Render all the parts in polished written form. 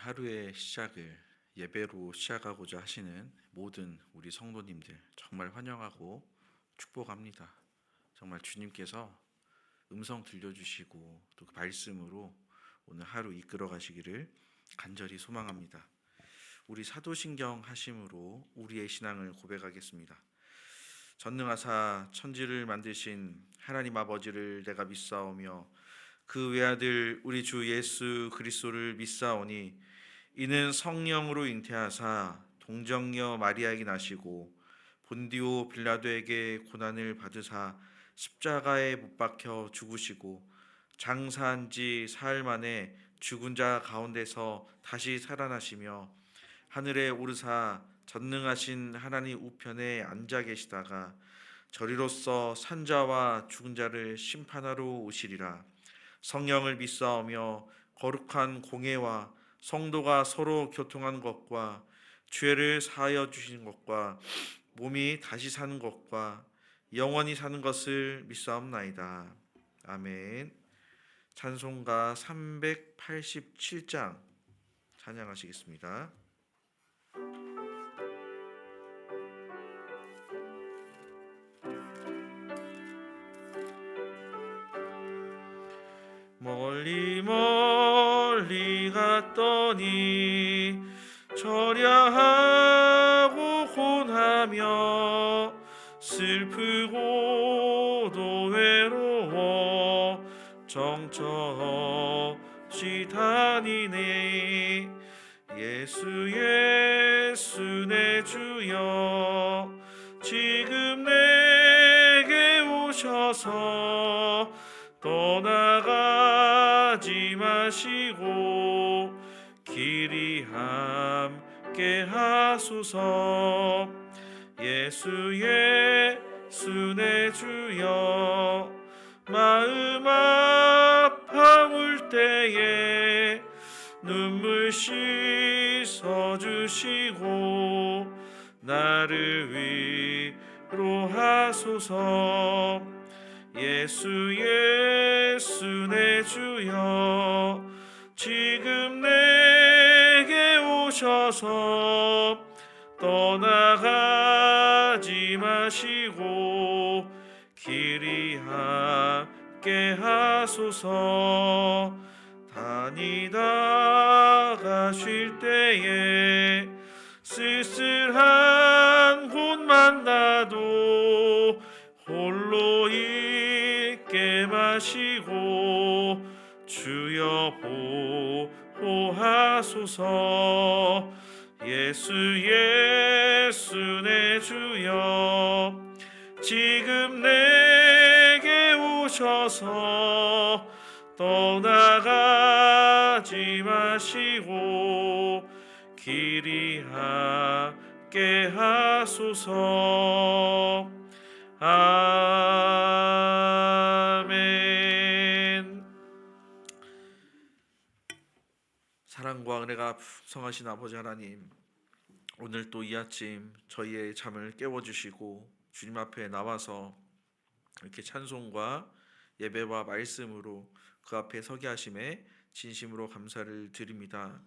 하루의 시작을 예배로 시작하고자 하시는 모든 우리 성도님들 정말 환영하고 축복합니다. 정말 주님께서 음성 들려주시고 또 그 말씀으로 오늘 하루 이끌어 가시기를 간절히 소망합니다. 우리 사도신경 하심으로 우리의 신앙을 고백하겠습니다. 전능하사 천지를 만드신 하나님 아버지를 내가 믿사오며 그 외아들 우리 주 예수 그리스도를 믿사오니 이는 성령으로 잉태하사 동정녀 마리아에게 나시고 본디오 빌라도에게 고난을 받으사 십자가에 못 박혀 죽으시고 장사한 지 사흘 만에 죽은 자 가운데서 다시 살아나시며 하늘에 오르사 전능하신 하나님 우편에 앉아 계시다가 저리로서 산자와 죽은 자를 심판하러 오시리라. 성령을 믿사오며 거룩한 공회와 성도가 서로 교통한 것과 죄를 사하여 주신 것과 몸이 다시 사는 것과 영원히 사는 것을 믿사옵나이다. 아멘. 찬송가 387장 찬양하시겠습니다. 멀리 멀리 갔더니 절야하고 곤하며 슬프고도 외로워 정처없이 다니네. 예수 예수 내 주여 지금 내게 오셔서 떠나가지 마시고 길이 함께 하소서. 예수 예수 내 주여 마음 아파올 때에 눈물 씻어주시고 나를 위로하소서. 예수 예수 내 주여 지금 내게 오셔서 떠나가지 마시고 길이 함께 하소서. 다니다가 쉴 때에 쓸쓸한 곳 만나도 홀로 있게 마시고 주여 보호하소서. 예수 예수 내 주여 지금 내게 오셔서 떠나가지 마시고 길이 함께 하소서. 아멘. 사랑과 은혜가 풍성하신 아버지 하나님, 오늘 또 이 아침 저희의 잠을 깨워주시고 주님 앞에 나와서 이렇게 찬송과 예배와 말씀으로 그 앞에 서게 하심에 진심으로 감사를 드립니다.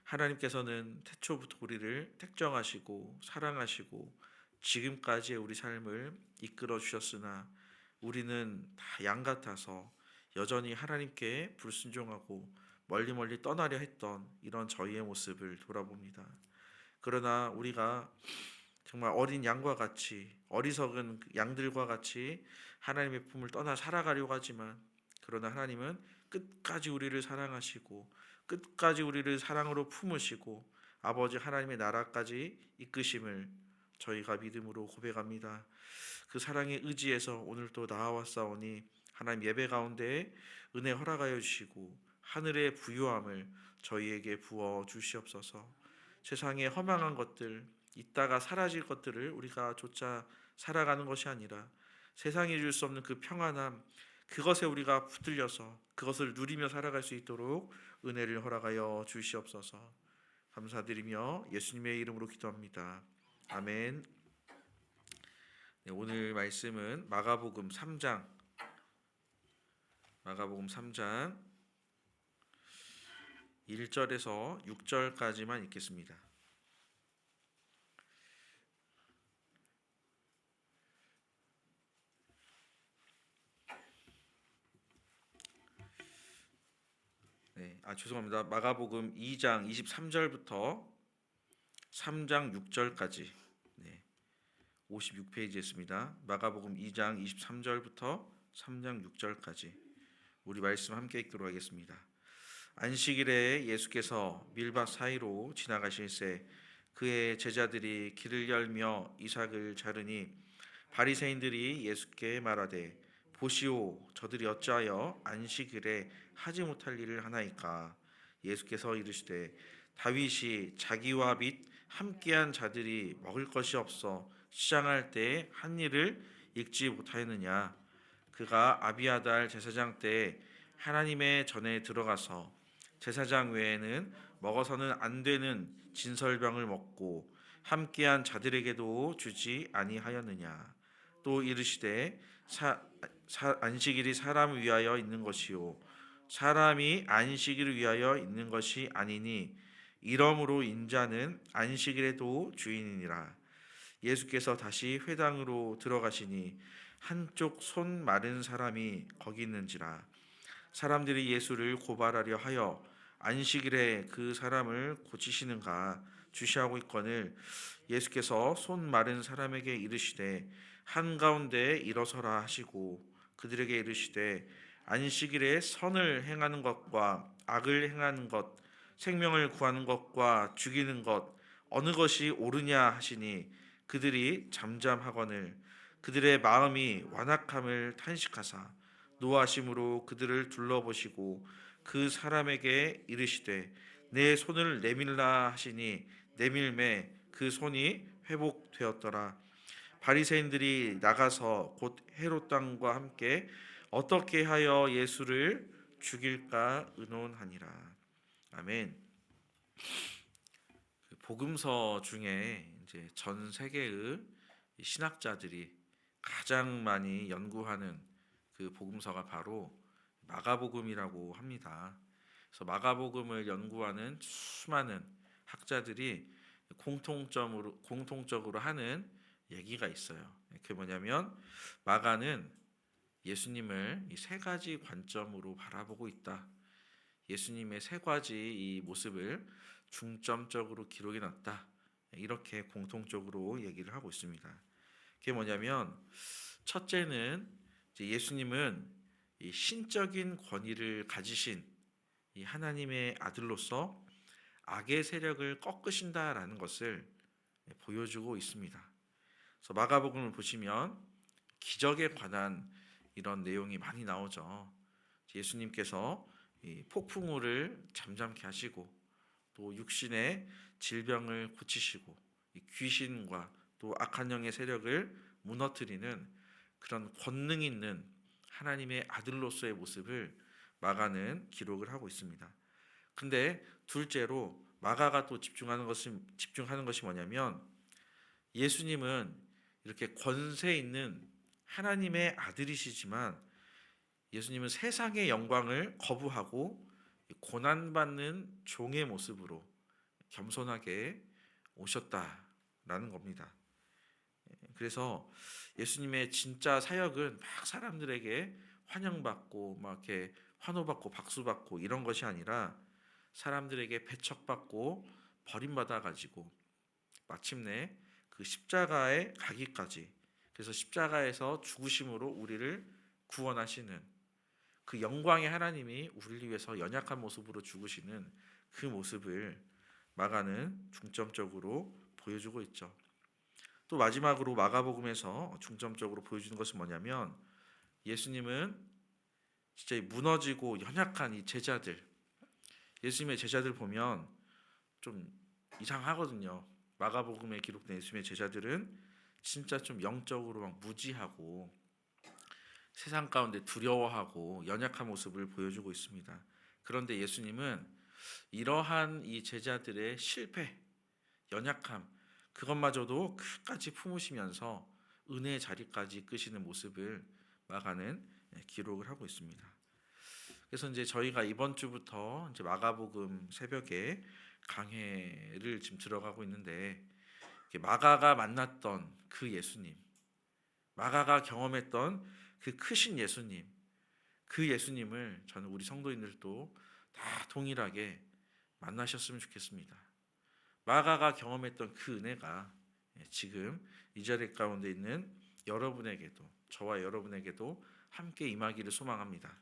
하나님께서는 태초부터 우리를 택정하시고 사랑하시고 지금까지의 우리 삶을 이끌어 주셨으나 우리는 다 양 같아서 여전히 하나님께 불순종하고 멀리 떠나려 했던 이런 저희의 모습을 돌아봅니다. 그러나 우리가 정말 어린 양과 같이 어리석은 양들과 같이 하나님의 품을 떠나 살아가려고 하지만 그러나 하나님은 끝까지 우리를 사랑하시고 끝까지 우리를 사랑으로 품으시고 아버지 하나님의 나라까지 이끄심을 저희가 믿음으로 고백합니다. 그 사랑의 의지에서 오늘도 나아왔사오니 하나님 예배 가운데 은혜 허락하여 주시고 하늘의 부유함을 저희에게 부어 주시옵소서. 세상의 허망한 것들, 있다가 사라질 것들을 우리가 쫓아 살아가는 것이 아니라 세상이 줄 수 없는 그 평안함, 그것에 우리가 붙들려서 그것을 누리며 살아갈 수 있도록 은혜를 허락하여 주시옵소서. 감사드리며 예수님의 이름으로 기도합니다. 아멘. 네, 오늘 말씀은 마가복음 3장 1절에서 6절까지만 읽겠습니다. 네, 죄송합니다. 마가복음 2장 23절부터 3장 6절까지 56페이지였습니다. 마가복음 2장 23절부터 3장 6절까지 우리 말씀 함께 읽도록 하겠습니다. 안식일에 예수께서 밀밭 사이로 지나가실새 그의 제자들이 길을 열며 이삭을 자르니 바리새인들이 예수께 말하되 보시오 저들이 어찌하여 안식일에 하지 못할 일을 하나이까. 예수께서 이르시되 다윗이 자기와 및 함께한 자들이 먹을 것이 없어 시장할 때 한 일을 읽지 못하였느냐. 그가 아비아달 제사장 때 하나님의 전에 들어가서 제사장 외에는 먹어서는 안 되는 진설병을 먹고 함께한 자들에게도 주지 아니하였느냐. 또 이르시되 안식일이 사람을 위하여 있는 것이요 사람이 안식일을 위하여 있는 것이 아니니 이러므로 인자는 안식일에도 주인이니라. 예수께서 다시 회당으로 들어가시니 한쪽 손 마른 사람이 거기 있는지라. 사람들이 예수를 고발하려 하여 안식일에 그 사람을 고치시는가 주시하고 있거늘 예수께서 손 마른 사람에게 이르시되 한가운데 일어서라 하시고 그들에게 이르시되 안식일에 선을 행하는 것과 악을 행하는 것 생명을 구하는 것과 죽이는 것 어느 것이 옳으냐 하시니 그들이 잠잠하거늘 그들의 마음이 완악함을 탄식하사 노하심으로 그들을 둘러보시고 그 사람에게 이르시되 내 손을 내밀라 하시니 내밀매 그 손이 회복되었더라. 바리새인들이 나가서 곧 헤롯 왕과 함께 어떻게 하여 예수를 죽일까 의논하니라. 아멘. 복음서 중에 이제 전 세계의 신학자들이 가장 많이 연구하는 그 복음서가 바로 마가복음이라고 합니다. 그래서 마가복음을 연구하는 수많은 학자들이 공통적으로 하는 얘기가 있어요. 그게 뭐냐면 마가는 예수님을 이 세 가지 관점으로 바라보고 있다. 예수님의 세 가지 이 모습을 중점적으로 기록해 놨다. 이렇게 공통적으로 얘기를 하고 있습니다. 그게 뭐냐면 첫째는 이제 예수님은 이 신적인 권위를 가지신 이 하나님의 아들로서 악의 세력을 꺾으신다라는 것을 보여주고 있습니다. 그래서 마가복음을 보시면 기적에 관한 이런 내용이 많이 나오죠. 예수님께서 이 폭풍우를 잠잠케 하시고 또 육신의 질병을 고치시고 이 귀신과 또 악한 영의 세력을 무너뜨리는 그런 권능 있는 하나님의 아들로서의 모습을 마가는 기록을 하고 있습니다. 근데 둘째로 마가가 또 집중하는 것이 뭐냐면 예수님은 이렇게 권세 있는 하나님의 아들이시지만 예수님은 세상의 영광을 거부하고 고난받는 종의 모습으로 겸손하게 오셨다라는 겁니다. 그래서 예수님의 진짜 사역은 막 사람들에게 환영받고 막 이렇게 환호받고 박수받고 이런 것이 아니라 사람들에게 배척받고 버림받아 가지고 마침내 그 십자가에 가기까지 그래서 십자가에서 죽으심으로 우리를 구원하시는 그 영광의 하나님이 우리를 위해서 연약한 모습으로 죽으시는 그 모습을 마가는 중점적으로 보여주고 있죠. 또 마지막으로 마가복음에서 중점적으로 보여주는 것은 뭐냐면 예수님은 진짜 무너지고 연약한 이 제자들 예수님의 제자들 보면 좀 이상하거든요. 마가복음에 기록된 예수님의 제자들은 진짜 좀 영적으로 막 무지하고 세상 가운데 두려워하고 연약한 모습을 보여주고 있습니다. 그런데 예수님은 이러한 이 제자들의 실패, 연약함 그것마저도 끝까지 품으시면서 은혜의 자리까지 이끄시는 모습을 마가는 기록을 하고 있습니다. 그래서 이제 저희가 이번 주부터 이제 마가복음 새벽에 강해를 지금 들어가고 있는데, 마가가 만났던 그 예수님, 마가가 경험했던 그 크신 예수님, 그 예수님을 저는 우리 성도인들도 다 동일하게 만나셨으면 좋겠습니다. 마가가 경험했던 그 은혜가 지금 이 자리 가운데 있는 여러분에게도, 저와 여러분에게도 함께 임하기를 소망합니다.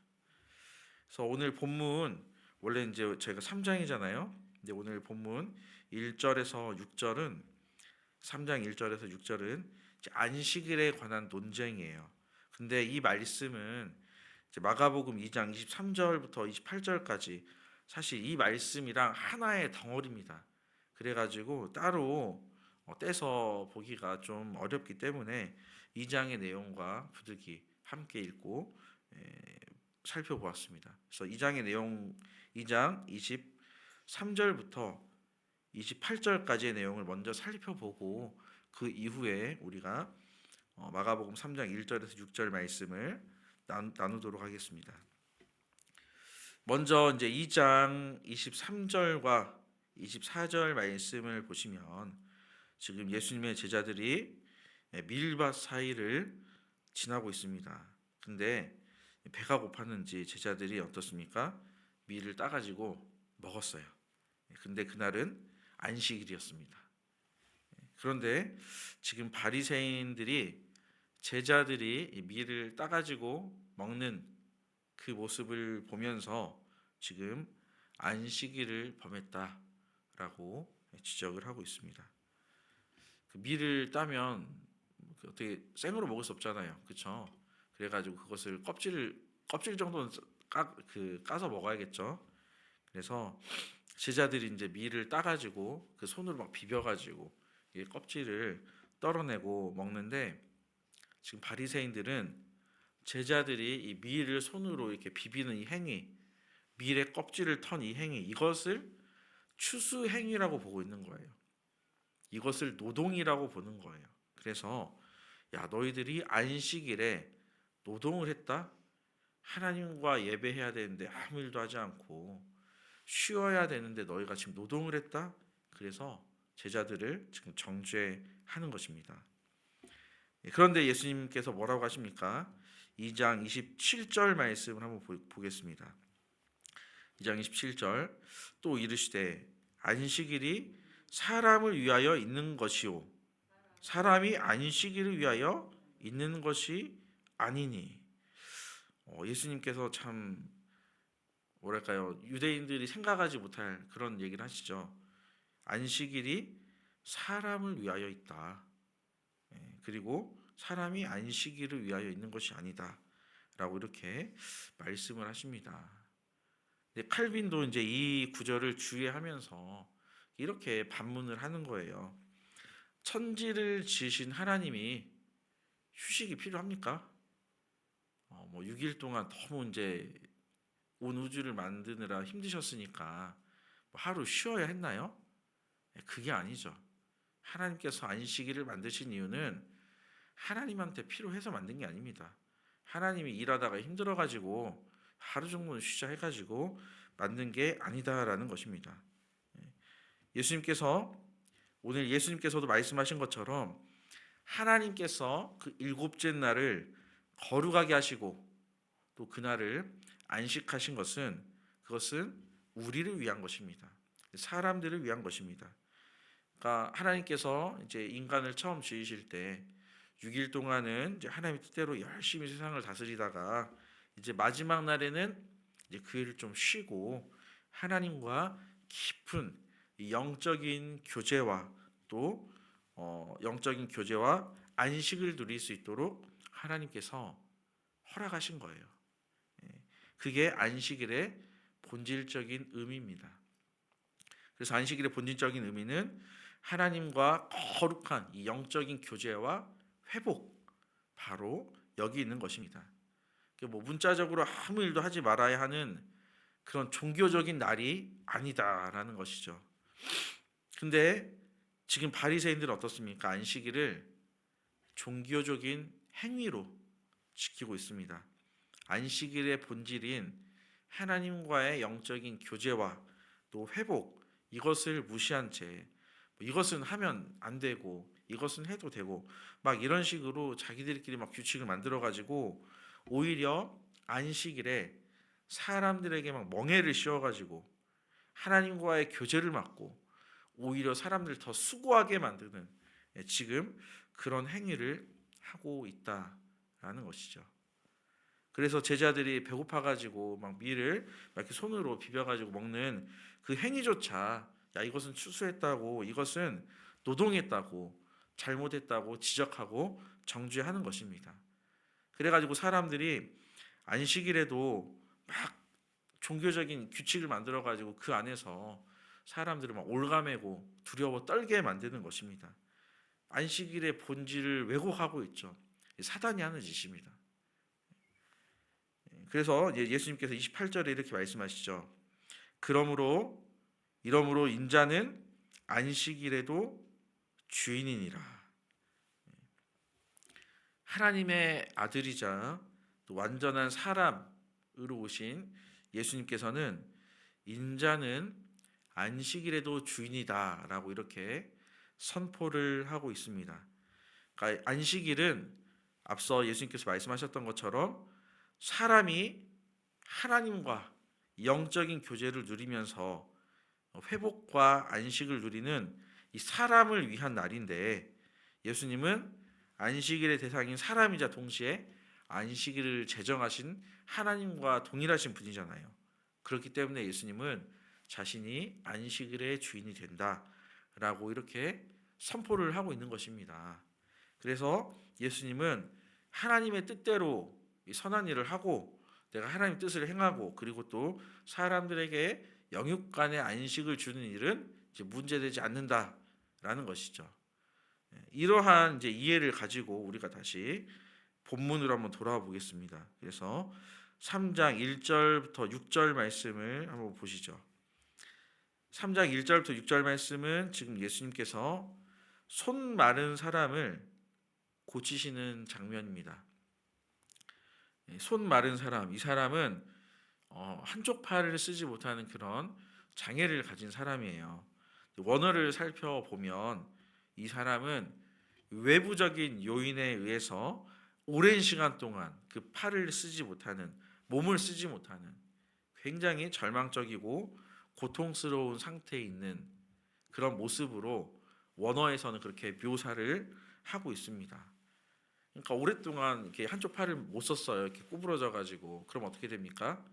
그래서 오늘 본문, 원래 이제 저희가 3장이잖아요. 근데 오늘 본문 1절에서 6절은 3장 1절에서 6절은 안식일에 관한 논쟁이에요. 근데 이 말씀은 이제 마가복음 2장 23절부터 28절까지 사실 이 말씀이랑 하나의 덩어리입니다. 그래가지고 따로 떼서 보기가 좀 어렵기 때문에 2장의 내용과 부득이 함께 읽고 살펴보았습니다. 그래서 2장의 내용, 2장 23절부터 28절까지의 내용을 먼저 살펴보고 그 이후에 우리가 마가복음 3장 1절에서 6절 말씀을 나누도록 하겠습니다. 먼저 이제 2장 23절과 24절 말씀을 보시면 지금 예수님의 제자들이 밀밭 사이를 지나고 있습니다. 근데 배가 고팠는지 제자들이 어떻습니까? 밀을 따가지고 먹었어요. 근데 그날은 안식일이었습니다. 그런데 지금 바리새인들이 제자들이 밀을 따가지고 먹는 그 모습을 보면서 지금 안식일을 범했다라고 지적을 하고 있습니다. 그 밀을 따면 어떻게 생으로 먹을 수 없잖아요, 그렇죠? 그래가지고 그것을 껍질 정도는 까서 먹어야겠죠. 그래서 제자들이 이제 밀을 따가지고 그 손으로 막 비벼가지고 이 껍질을 떨어내고 먹는데, 지금 바리새인들은 제자들이 이 밀을 손으로 이렇게 비비는 이 행위, 밀의 껍질을 턴 이 행위, 이것을 추수 행위라고 보고 있는 거예요. 이것을 노동이라고 보는 거예요. 그래서 야, 너희들이 안식일에 노동을 했다? 하나님과 예배해야 되는데 아무 일도 하지 않고 쉬어야 되는데 너희가 지금 노동을 했다? 그래서 제자들을 지금 정죄하는 것입니다. 그런데 예수님께서 뭐라고 하십니까? 2장 27절 말씀을 한번 보겠습니다. 2장 27절, 또 이르시되 안식일이 사람을 위하여 있는 것이요 사람이 안식일을 위하여 있는 것이 아니니. 예수님께서 참 뭐랄까요, 유대인들이 생각하지 못할 그런 얘기를 하시죠. 안식일이 사람을 위하여 있다. 그리고 사람이 안식일을 위하여 있는 것이 아니다 라고 이렇게 말씀을 하십니다. 칼빈도 이제 이 구절을 주의하면서 이렇게 반문을 하는 거예요. 천지를 지으신 하나님이 휴식이 필요합니까? 6일 동안 너무 이제 온 우주를 만드느라 힘드셨으니까 하루 쉬어야 했나요? 그게 아니죠. 하나님께서 안식일을 만드신 이유는 하나님한테 필요해서 만든 게 아닙니다. 하나님이 일하다가 힘들어가지고 하루 정도는 쉬자 해가지고 만든 게 아니다라는 것입니다. 오늘 예수님께서도 말씀하신 것처럼 하나님께서 그 일곱째 날을 거룩하게 하시고 또 그날을 안식하신 그것은 우리를 위한 것입니다. 사람들을 위한 것입니다. 그러니까 하나님께서 이제 인간을 처음 지으실 때 6일 동안은 이제 하나님의 뜻대로 열심히 세상을 다스리다가 이제 마지막 날에는 이제 그 일을 좀 쉬고 하나님과 깊은 영적인 교제와 또 영적인 교제와 안식을 누릴 수 있도록 하나님께서 허락하신 거예요. 그게 안식일의 본질적인 의미입니다. 그래서 안식일의 본질적인 의미는 하나님과 거룩한 이 영적인 교제와 회복, 바로 여기 있는 것입니다. 뭐 문자적으로 아무 일도 하지 말아야 하는 그런 종교적인 날이 아니다라는 것이죠. 근데 지금 바리새인들은 어떻습니까? 안식일을 종교적인 행위로 지키고 있습니다. 안식일의 본질인 하나님과의 영적인 교제와 또 회복, 이것을 무시한 채 이것은 하면 안 되고 이것은 해도 되고 막 이런 식으로 자기들끼리 막 규칙을 만들어 가지고 오히려 안식일에 사람들에게 막 멍해를 씌워 가지고 하나님과의 교제를 막고 오히려 사람들을 더 수고하게 만드는 지금 그런 행위를 하고 있다라는 것이죠. 그래서 제자들이 배고파 가지고 막 밀을 막 이렇게 손으로 비벼 가지고 먹는 그 행위조차 야 이것은 추수했다고 이것은 노동했다고 잘못했다고 지적하고 정죄하는 것입니다. 그래 가지고 사람들이 안식일에도 막 종교적인 규칙을 만들어 가지고 그 안에서 사람들을 막 올가매고 두려워 떨게 만드는 것입니다. 안식일의 본질을 왜곡하고 있죠. 사단이 하는 짓입니다. 그래서 예수님께서 28절에 이렇게 말씀하시죠. 이러므로 인자는 안식일에도 주인이니라. 하나님의 아들이자 또 완전한 사람으로 오신 예수님께서는 인자는 안식일에도 주인이다라고 이렇게 선포를 하고 있습니다. 그러니까 안식일은 앞서 예수님께서 말씀하셨던 것처럼 사람이 하나님과 영적인 교제를 누리면서 회복과 안식을 누리는 이 사람을 위한 날인데 예수님은 안식일의 대상인 사람이자 동시에 안식일을 제정하신 하나님과 동일하신 분이잖아요. 그렇기 때문에 예수님은 자신이 안식일의 주인이 된다라고 이렇게 선포를 하고 있는 것입니다. 그래서 예수님은 하나님의 뜻대로 선한 일을 하고 내가 하나님의 뜻을 행하고 그리고 또 사람들에게 영육간의 안식을 주는 일은 이제 문제되지 않는다라는 것이죠. 이러한 이제 이해를 가지고 우리가 다시 본문으로 한번 돌아와 보겠습니다. 그래서 3장 1절부터 6절 말씀을 한번 보시죠. 3장 1절부터 6절 말씀은 지금 예수님께서 손 마른 사람을 고치시는 장면입니다. 손 마른 사람, 이 사람은 한쪽 팔을 쓰지 못하는 그런 장애를 가진 사람이에요. 원어를 살펴보면 이 사람은 외부적인 요인에 의해서 오랜 시간 동안 그 팔을 쓰지 못하는, 몸을 쓰지 못하는 굉장히 절망적이고 고통스러운 상태에 있는 그런 모습으로 원어에서는 그렇게 묘사를 하고 있습니다. 그러니까 오랫동안 이렇게 한쪽 팔을 못 썼어요. 이렇게 구부러져 가지고 그럼 어떻게 됩니까?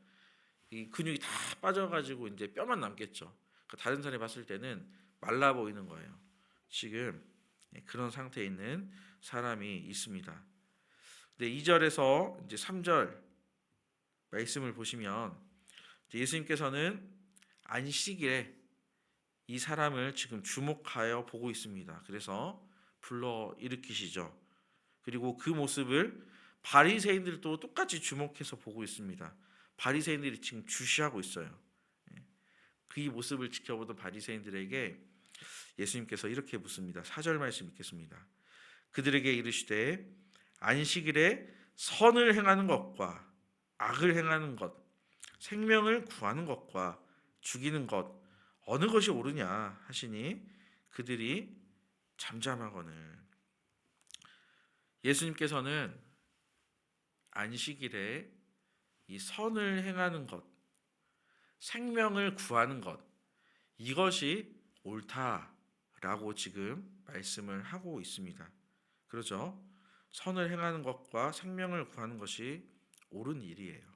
이 근육이 다 빠져 가지고 이제 뼈만 남겠죠. 그러니까 다른 사람이 봤을 때는 말라 보이는 거예요. 지금 그런 상태에 있는 사람이 있습니다. 근데 2절에서 이제 3절 말씀을 보시면 예수님께서는 안식일에 이 사람을 지금 주목하여 보고 있습니다. 그래서 불러 일으키시죠. 그리고 그 모습을 바리새인들도 똑같이 주목해서 보고 있습니다. 바리새인들이 지금 주시하고 있어요. 그 모습을 지켜보던 바리새인들에게 예수님께서 이렇게 묻습니다. 4절 말씀 읽겠습니다. 그들에게 이르시되 안식일에 선을 행하는 것과 악을 행하는 것, 생명을 구하는 것과 죽이는 것 어느 것이 옳으냐 하시니 그들이 잠잠하거늘. 예수님께서는 안식일에 이 선을 행하는 것, 생명을 구하는 것 이것이 옳다라고 지금 말씀을 하고 있습니다. 그렇죠? 선을 행하는 것과 생명을 구하는 것이 옳은 일이에요.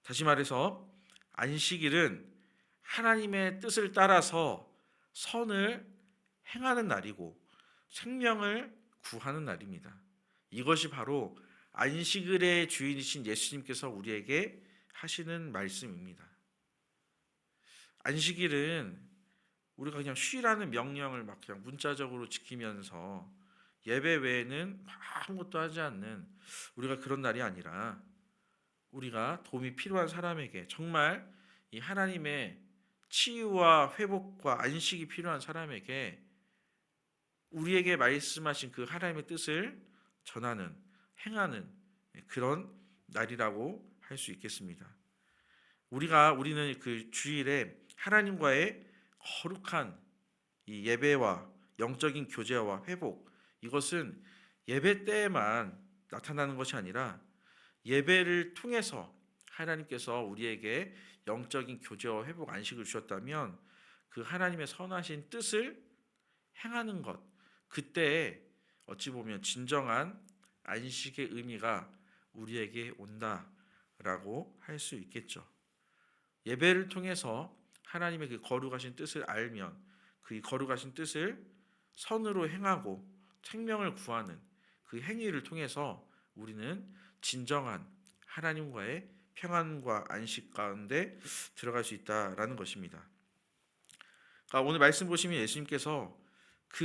다시 말해서 안식일은 하나님의 뜻을 따라서 선을 행하는 날이고 생명을 구하는 날입니다. 이것이 바로 안식일의 주인이신 예수님께서 우리에게 하시는 말씀입니다. 안식일은 우리가 그냥 쉬라는 명령을 막 그냥 문자적으로 지키면서 예배 외에는 아무것도 하지 않는 우리가 그런 날이 아니라 우리가 도움이 필요한 사람에게 정말 이 하나님의 치유와 회복과 안식이 필요한 사람에게 우리에게 말씀하신 그 하나님의 뜻을 전하는 행하는 그런 날이라고 할 수 있겠습니다. 우리는 그 주일에 하나님과의 거룩한 이 예배와 영적인 교제와 회복, 이것은 예배 때에만 나타나는 것이 아니라 예배를 통해서 하나님께서 우리에게 영적인 교제와 회복 안식을 주셨다면 그 하나님의 선하신 뜻을 행하는 것, 그때 어찌 보면 진정한 안식의 의미가 우리에게 온다라고 할 수 있겠죠. 예배를 통해서 하나님의 그 거룩하신 뜻을 알면 그 거룩하신 뜻을 선으로 행하고 생명을 구하는 그 행위를 통해서 우리는 진정한 하나님과의 평안과 안식 가운데 들어갈 수 있다라는 것입니다. 그러니까 오늘 말씀 보시면 예수님께서 그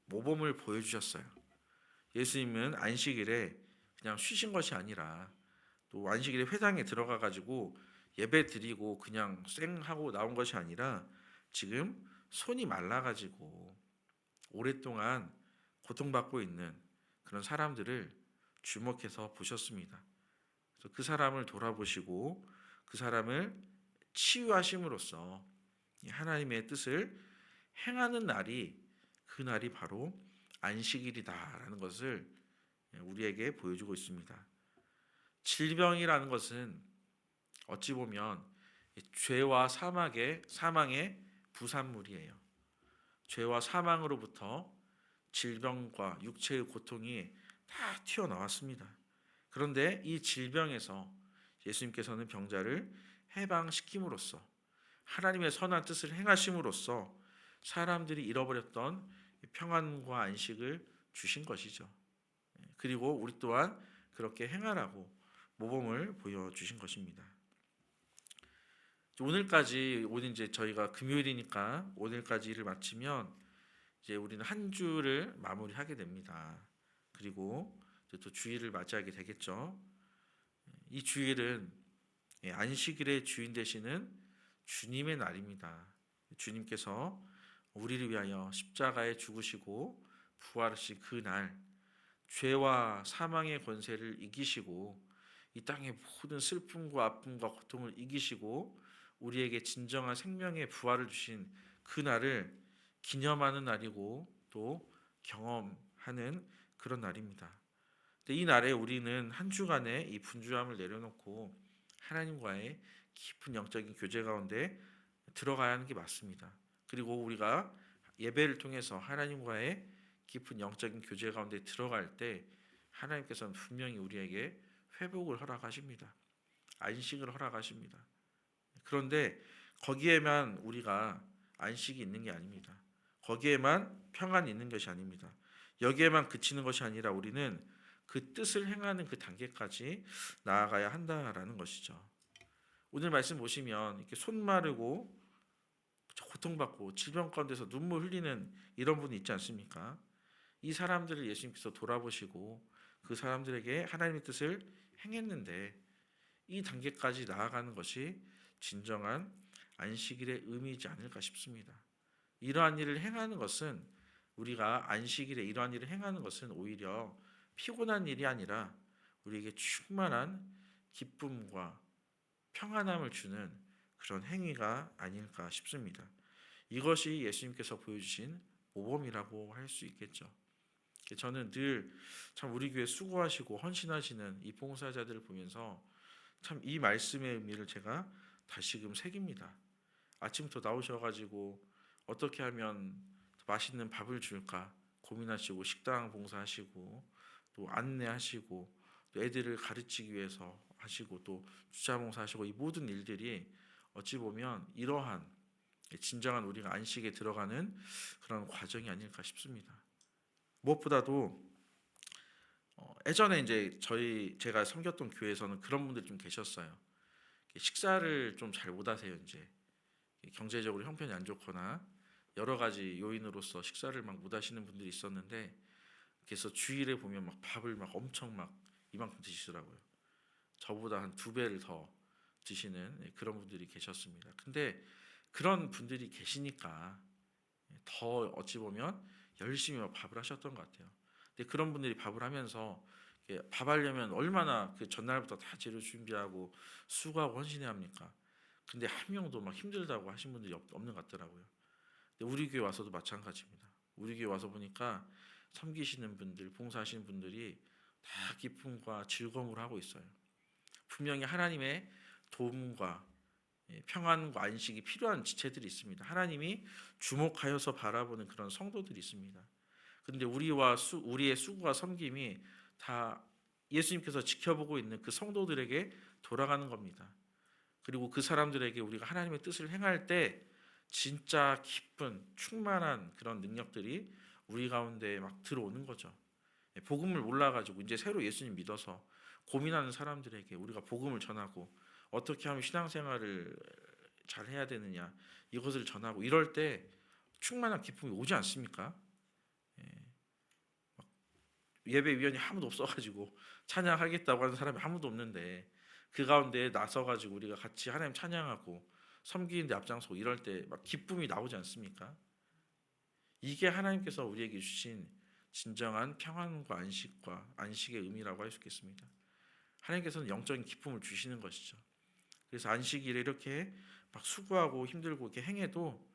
모범을 보여주셨어요. 예수님은 안식일에 그냥 쉬신 것이 아니라 또 안식일에 회당에 들어가 가지고 예배 드리고 그냥 쌩하고 나온 것이 아니라 지금 손이 말라 가지고 오랫동안 고통받고 있는 그런 사람들을 주목해서 보셨습니다. 그래서 그 사람을 돌아보시고 그 사람을 치유하심으로써 하나님의 뜻을 행하는 날이, 그 날이 바로 안식일이다라는 것을 우리에게 보여주고 있습니다. 질병이라는 것은 어찌 보면 죄와 사망의 부산물이에요. 죄와 사망으로부터 질병과 육체의 고통이 다 튀어나왔습니다. 그런데 이 질병에서 예수님께서는 병자를 해방시킴으로써 하나님의 선한 뜻을 행하심으로써 사람들이 잃어버렸던 평안과 안식을 주신 것이죠. 그리고 우리 또한 그렇게 행하라고 모범을 보여주신 것입니다. 오늘 이제 저희가 금요일이니까 오늘까지 일을 마치면 이제 우리는 한 주를 마무리하게 됩니다. 그리고 이제 또 주일을 맞이하게 되겠죠. 이 주일은 안식일의 주인 되시는 주님의 날입니다. 주님께서 우리를 위하여 십자가에 죽으시고 부활하신 그 날, 죄와 사망의 권세를 이기시고 이 땅의 모든 슬픔과 아픔과 고통을 이기시고 우리에게 진정한 생명의 부활을 주신 그 날을 기념하는 날이고 또 경험하는 그런 날입니다. 이 날에 우리는 한 주간의 이 분주함을 내려놓고 하나님과의 깊은 영적인 교제 가운데 들어가야 하는 게 맞습니다. 그리고 우리가 예배를 통해서 하나님과의 깊은 영적인 교제 가운데 들어갈 때 하나님께서는 분명히 우리에게 회복을 허락하십니다. 안식을 허락하십니다. 그런데 거기에만 우리가 안식이 있는 게 아닙니다. 거기에만 평안이 있는 것이 아닙니다. 여기에만 그치는 것이 아니라 우리는 그 뜻을 행하는 그 단계까지 나아가야 한다라는 것이죠. 오늘 말씀 보시면 이렇게 손 마르고 고통받고 질병 가운데서 눈물 흘리는 이런 분이 있지 않습니까? 이 사람들을 예수님께서 돌아보시고 그 사람들에게 하나님의 뜻을 행했는데 이 단계까지 나아가는 것이 진정한 안식일의 의미이지 않을까 싶습니다. 이러한 일을 행하는 것은 우리가 안식일에 이러한 일을 행하는 것은 오히려 피곤한 일이 아니라 우리에게 충만한 기쁨과 평안함을 주는 그런 행위가 아닐까 싶습니다. 이것이 예수님께서 보여주신 모범이라고 할 수 있겠죠. 저는 늘 참 우리 교회 수고하시고 헌신하시는 이 봉사자들을 보면서 참 이 말씀의 의미를 제가 다시금 새깁니다. 아침부터 나오셔가지고 어떻게 하면 맛있는 밥을 줄까 고민하시고 식당 봉사하시고 또 안내하시고 또 애들을 가르치기 위해서 하시고 또 주차 봉사하시고 이 모든 일들이 어찌 보면 이러한 진정한 우리가 안식에 들어가는 그런 과정이 아닐까 싶습니다. 무엇보다도 예전에 이제 제가 섬겼던 교회에서는 그런 분들이 좀 계셨어요. 식사를 좀 잘 못하세요. 이제 경제적으로 형편이 안 좋거나 여러 가지 요인으로서 식사를 막 못하시는 분들이 있었는데, 그래서 주일에 보면 막 밥을 막 엄청 막 이만큼 드시더라고요. 저보다 한 2배를 더 드시는 그런 분들이 계셨습니다. 근데 그런 분들이 계시니까 더 어찌 보면 열심히 막 밥을 하셨던 것 같아요. 근데 그런 분들이 밥을 하면서 밥 하려면 얼마나 그 전날부터 다 재료 준비하고 수고하고 헌신해야 합니까? 근데 한 명도 막 힘들다고 하신 분들이 없는 것 같더라고요. 근데 우리 교회 와서도 마찬가지입니다. 우리 교회 와서 보니까 섬기시는 분들, 봉사하시는 분들이 다 기쁨과 즐거움을 하고 있어요. 분명히 하나님의 도움과 평안과 안식이 필요한 지체들이 있습니다. 하나님이 주목하여서 바라보는 그런 성도들이 있습니다. 근데 우리의 수고와 섬김이 다 예수님께서 지켜보고 있는 그 성도들에게 돌아가는 겁니다. 그리고 그 사람들에게 우리가 하나님의 뜻을 행할 때 진짜 기쁜 충만한 그런 능력들이 우리 가운데 막 들어오는 거죠. 복음을 몰라가지고 이제 새로 예수님 믿어서 고민하는 사람들에게 우리가 복음을 전하고 어떻게 하면 신앙생활을 잘 해야 되느냐 이것을 전하고 이럴 때 충만한 기쁨이 오지 않습니까? 예배위원이 아무도 없어가지고 찬양하겠다고 하는 사람이 아무도 없는데 그 가운데 나서가지고 우리가 같이 하나님 찬양하고 섬기는데 앞장서고 이럴 때 막 기쁨이 나오지 않습니까? 이게 하나님께서 우리에게 주신 진정한 평안과 안식의 의미라고 할 수 있겠습니다. 하나님께서는 영적인 기쁨을 주시는 것이죠. 그래서 안식일에 이렇게 막 수고하고 힘들고 이렇게 행해도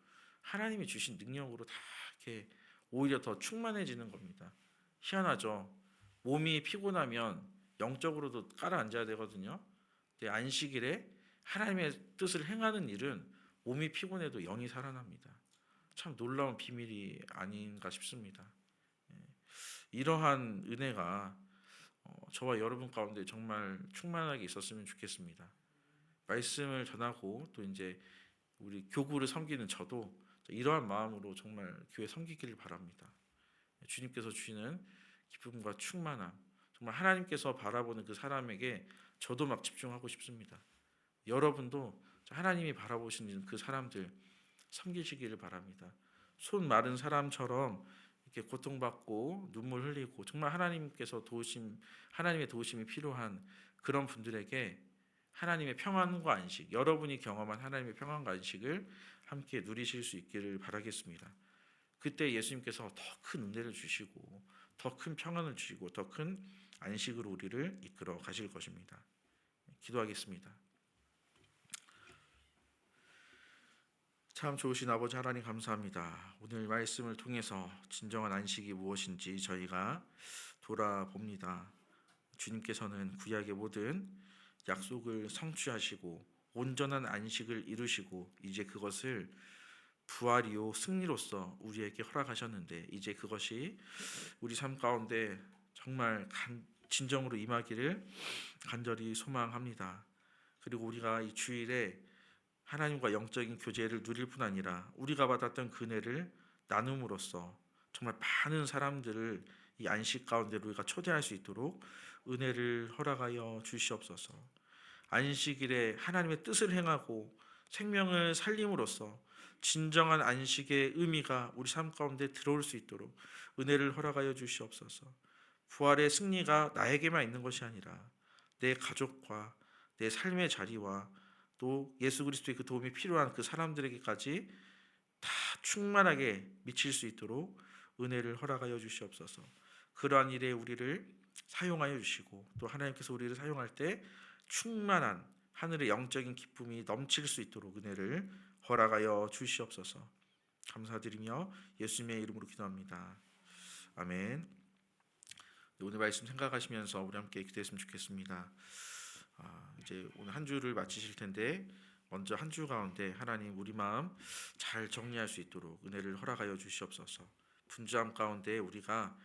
하나님이 주신 능력으로 다 이렇게 오히려 더 충만해지는 겁니다. 희한하죠. 몸이 피곤하면 영적으로도 깔아앉아야 되거든요. 근데 안식일에 하나님의 뜻을 행하는 일은 몸이 피곤해도 영이 살아납니다. 참 놀라운 비밀이 아닌가 싶습니다. 이러한 은혜가 저와 여러분 가운데 정말 충만하게 있었으면 좋겠습니다. 말씀을 전하고 또 이제 우리 교구를 섬기는 저도 이러한 마음으로 정말 교회 섬기기를 바랍니다. 주님께서 주시는 기쁨과 충만함, 정말 하나님께서 바라보는 그 사람에게 저도 막 집중하고 싶습니다. 여러분도 하나님이 바라보시는 그 사람들 섬기시기를 바랍니다. 손 마른 사람처럼 이렇게 고통받고 눈물 흘리고 정말 하나님의 도우심이 필요한 그런 분들에게 하나님의 평안과 안식, 여러분이 경험한 하나님의 평안과 안식을 함께 누리실 수 있기를 바라겠습니다. 그때 예수님께서 더 큰 은혜를 주시고 더 큰 평안을 주시고 더 큰 안식으로 우리를 이끌어 가실 것입니다. 기도하겠습니다. 참 좋으신 아버지 하나님 감사합니다. 오늘 말씀을 통해서 진정한 안식이 무엇인지 저희가 돌아봅니다. 주님께서는 구약의 모든 약속을 성취하시고 온전한 안식을 이루시고 이제 그것을 부활이요 승리로서 우리에게 허락하셨는데 이제 그것이 우리 삶 가운데 정말 진정으로 임하기를 간절히 소망합니다. 그리고 우리가 이 주일에 하나님과 영적인 교제를 누릴 뿐 아니라 우리가 받았던 그 은혜를 나눔으로써 정말 많은 사람들을 이 안식 가운데로 우리가 초대할 수 있도록 은혜를 허락하여 주시옵소서. 안식일에 하나님의 뜻을 행하고 생명을 살림으로써 진정한 안식의 의미가 우리 삶 가운데 들어올 수 있도록 은혜를 허락하여 주시옵소서. 부활의 승리가 나에게만 있는 것이 아니라 내 가족과 내 삶의 자리와 또 예수 그리스도의 그 도움이 필요한 그 사람들에게까지 다 충만하게 미칠 수 있도록 은혜를 허락하여 주시옵소서. 그러한 일에 우리를 사용하여 주시고 또 하나님께서 우리를 사용할 때 충만한 하늘의 영적인 기쁨이 넘칠 수 있도록 은혜를 허락하여 주시옵소서. 감사드리며 예수님의 이름으로 기도합니다. 아멘. 오늘 말씀 생각하시면서 우리 함께 기도했으면 좋겠습니다. 이제 오늘 한 주를 마치실 텐데 먼저 한 주 가운데 하나님 우리 마음 잘 정리할 수 있도록 은혜를 허락하여 주시옵소서. 분주함 가운데 우리가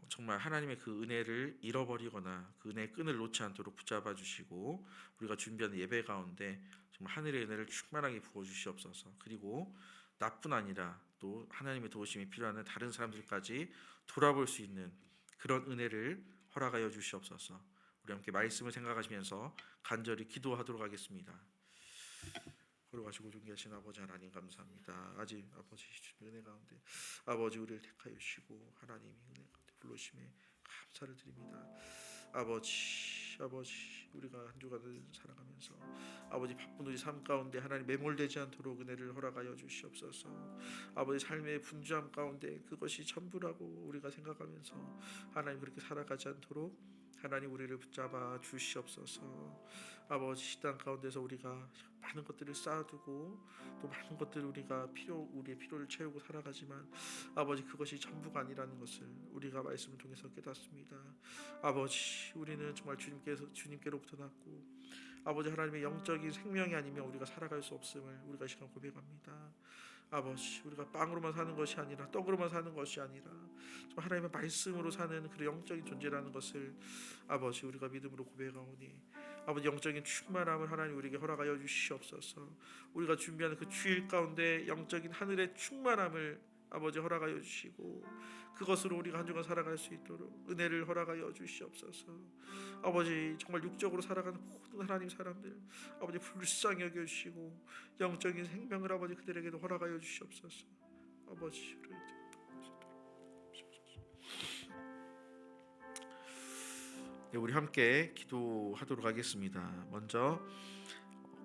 정말 하나님의 그 은혜를 잃어버리거나 그 은혜의 끈을 놓지 않도록 붙잡아 주시고 우리가 준비하는 예배 가운데 정말 하늘의 은혜를 충만하게 부어 주시옵소서. 그리고 나뿐 아니라 또 하나님의 도우심이 필요한 다른 사람들까지 돌아볼 수 있는 그런 은혜를 허락하여 주시옵소서. 우리 함께 말씀을 생각하시면서 간절히 기도하도록 하겠습니다. 걸어가시고 존귀하신 아버지 하나님 감사합니다. 아직 아버지 은혜 가운데 아버지 우리를 택하여 주시고 하나님이 은혜 가운데 불러주심에 감사를 드립니다. 아버지 우리가 한 주간을 살아가면서 아버지 바쁜 우리 삶 가운데 하나님 매몰되지 않도록 은혜를 허락하여 주시옵소서. 아버지 삶의 분주함 가운데 그것이 전부라고 우리가 생각하면서 하나님 그렇게 살아가지 않도록 하나님 우리를 붙잡아 주시옵소서. 아버지 식당 가운데서 우리가 많은 것들을 쌓아두고 또 많은 것들을 우리가 우리의 필요를 채우고 살아가지만 아버지 그것이 전부가 아니라는 것을 우리가 말씀을 통해서 깨닫습니다. 아버지 우리는 정말 주님께로부터 났고 아버지 하나님의 영적인 생명이 아니면 우리가 살아갈 수 없음을 우리가 시간 고백합니다. 아버지 우리가 빵으로만 사는 것이 아니라 떡으로만 사는 것이 아니라 하나님의 말씀으로 사는 그 영적인 존재라는 것을 아버지 우리가 믿음으로 고백하오니 아버지 영적인 충만함을 하나님 우리에게 허락하여 주시옵소서. 우리가 준비하는 그 주일 가운데 영적인 하늘의 충만함을 아버지 허락하여 주시고 그것으로 우리가 한 주간 살아갈 수 있도록 은혜를 허락하여 주시옵소서. 아버지 정말 육적으로 살아가는 모든 하나님 사람들 아버지 불쌍히 여겨주시고 영적인 생명을 아버지 그들에게도 허락하여 주시옵소서. 아버지 네, 우리 함께 기도하도록 하겠습니다. 먼저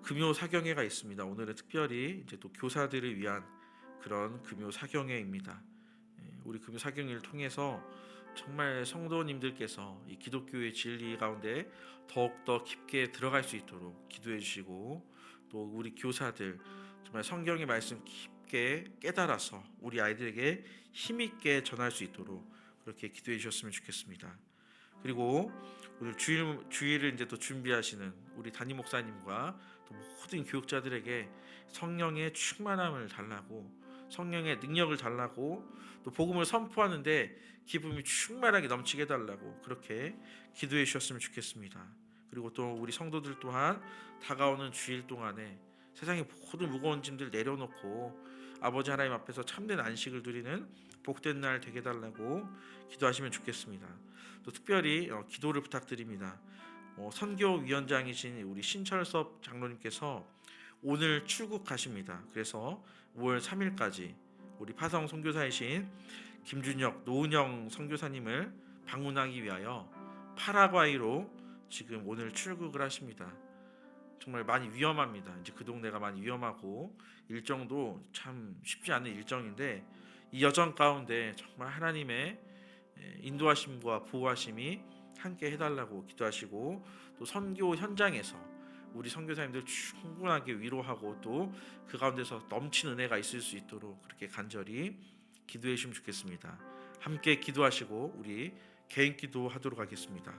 금요 사경회가 있습니다. 오늘은 특별히 이제 또 교사들을 위한 그런 금요 사경회입니다. 우리 금요 사경회를 통해서 정말 성도님들께서 이 기독교의 진리 가운데 더욱더 깊게 들어갈 수 있도록 기도해 주시고 또 우리 교사들 정말 성경의 말씀 깊게 깨달아서 우리 아이들에게 힘있게 전할 수 있도록 그렇게 기도해 주셨으면 좋겠습니다. 그리고 오늘 주일을 이제 또 준비하시는 우리 담임 목사님과 또 모든 교육자들에게 성령의 충만함을 달라고 성령의 능력을 달라고 또 복음을 선포하는데 기쁨이 충만하게 넘치게 해달라고 그렇게 기도해 주셨으면 좋겠습니다. 그리고 또 우리 성도들 또한 다가오는 주일 동안에 세상의 모든 무거운 짐들 내려놓고 아버지 하나님 앞에서 참된 안식을 누리는 복된 날 되게 해달라고 기도하시면 좋겠습니다. 또 특별히 기도를 부탁드립니다. 선교위원장이신 우리 신철섭 장로님께서 오늘 출국하십니다. 그래서 5월 3일까지 우리 파성 선교사이신 김준혁, 노은영 선교사님을 방문하기 위하여 파라과이로 지금 오늘 출국을 하십니다. 정말 많이 위험합니다. 이제 그 동네가 많이 위험하고 일정도 참 쉽지 않은 일정인데 이 여정 가운데 정말 하나님의 인도하심과 보호하심이 함께 해달라고 기도하시고 또 선교 현장에서 우리 선교사님들 충분하게 위로하고 또 그 가운데서 넘치는 은혜가 있을 수 있도록 그렇게 간절히 기도해 주시면 좋겠습니다. 함께 기도하시고 우리 개인 기도하도록 하겠습니다.